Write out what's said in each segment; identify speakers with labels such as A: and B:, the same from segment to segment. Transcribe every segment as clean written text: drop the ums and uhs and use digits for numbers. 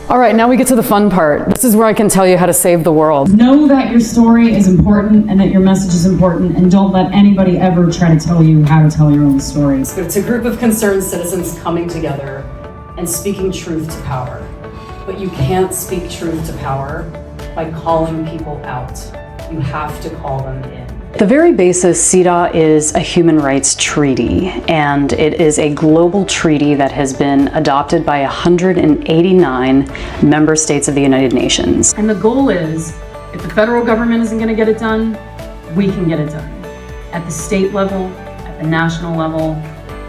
A: All right, now we get to the fun part. This is where I can tell you how to save the world.
B: Know that your story is important and that your message is important, and don't let anybody ever try to tell you how to tell your own story.
A: But it's a group of concerned citizens coming together and speaking truth to power. But you can't speak truth to power by calling people out. You have to call them in. The very basis, CEDAW is a human rights treaty, and it is a global treaty that has been adopted by 189 member states of the United Nations.
B: And the goal is, if the federal government isn't going to get it done, we can get it done. At the state level, at the national level,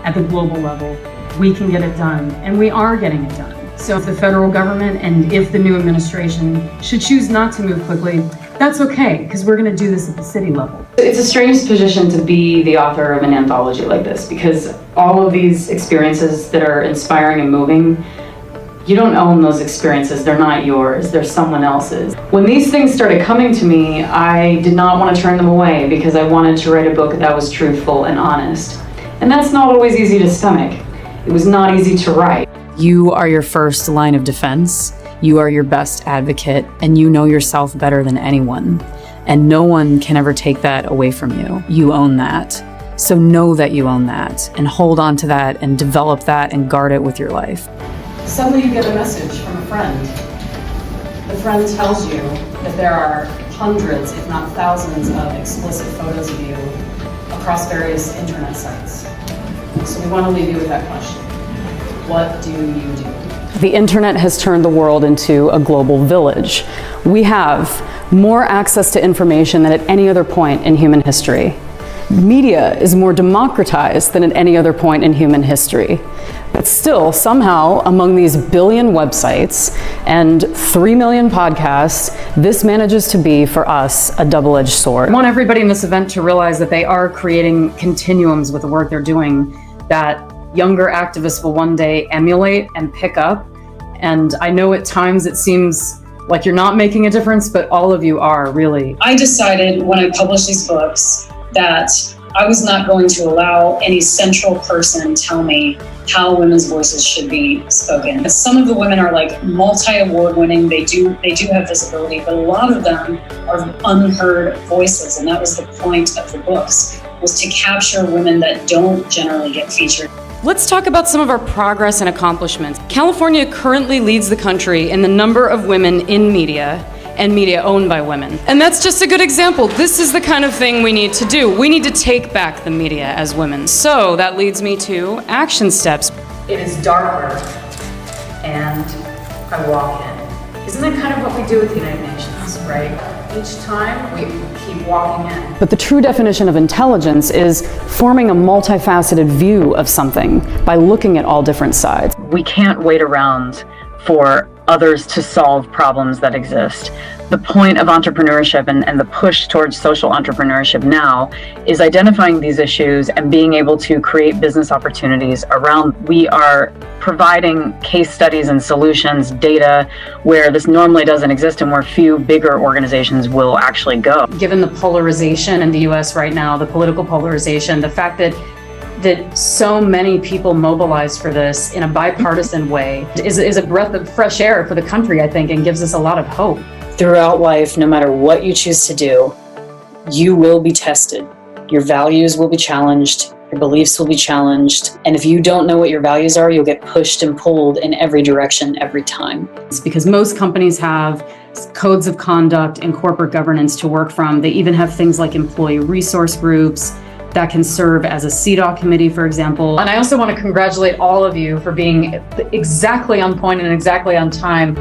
B: at the global level, we can get it done, and we are getting it done. So if the federal government and if the new administration should choose not to move quickly, that's okay, because we're going to do this at the city level.
A: It's a strange position to be the author of an anthology like this, because all of these experiences that are inspiring and moving, you don't own those experiences. They're not yours. They're someone else's. When these things started coming to me, I did not want to turn them away because I wanted to write a book that was truthful and honest. And that's not always easy to stomach. It was not easy to write. You are your first line of defense. You are your best advocate, and you know yourself better than anyone. And no one can ever take that away from you. You own that. So know that you own that, and hold on to that, and develop that, and guard it with your life. Suddenly you get a message from a friend. The friend tells you that there are hundreds, if not thousands, of explicit photos of you across various internet sites. So we want to leave you with that question. What do you do? The internet has turned the world into a global village. We have more access to information than at any other point in human history. Media is more democratized than at any other point in human history. But still, somehow, among these billion websites and 3 million podcasts, this manages to be, for us, a double-edged sword. I want everybody in this event to realize that they are creating continuums with the work they're doing that younger activists will one day emulate and pick up. And I know at times it seems like you're not making a difference, but all of you are, really.
C: I decided when I published these books that I was not going to allow any central person tell me how women's voices should be spoken. Some of the women are like multi-award winning, they do have visibility, but a lot of them are unheard voices. And that was the point of the books, was to capture women that don't generally get featured.
A: Let's talk about some of our progress and accomplishments. California currently leads the country in the number of women in media and media owned by women. And that's just a good example. This is the kind of thing we need to do. We need to take back the media as women. So that leads me to action steps. It is darker and I walk in. Isn't that kind of what we do at the United Nations, right? Each time we keep walking in. But the true definition of intelligence is forming a multifaceted view of something by looking at all different sides. We can't wait around for others to solve problems that exist. The point of entrepreneurship and the push towards social entrepreneurship now is identifying these issues and being able to create business opportunities around. We are providing case studies and solutions, data, where this normally doesn't exist and where few bigger organizations will actually go. Given the polarization in the US right now, the political polarization, the fact that so many people mobilize for this in a bipartisan way is a breath of fresh air for the country, I think, and gives us a lot of hope.
D: Throughout life, no matter what you choose to do, you will be tested. Your values will be challenged, your beliefs will be challenged, and if you don't know what your values are, you'll get pushed and pulled in every direction every time.
A: It's because most companies have codes of conduct and corporate governance to work from. They even have things like employee resource groups that can serve as a CEDAW committee, for example. And I also want to congratulate all of you for being exactly on point and exactly on time.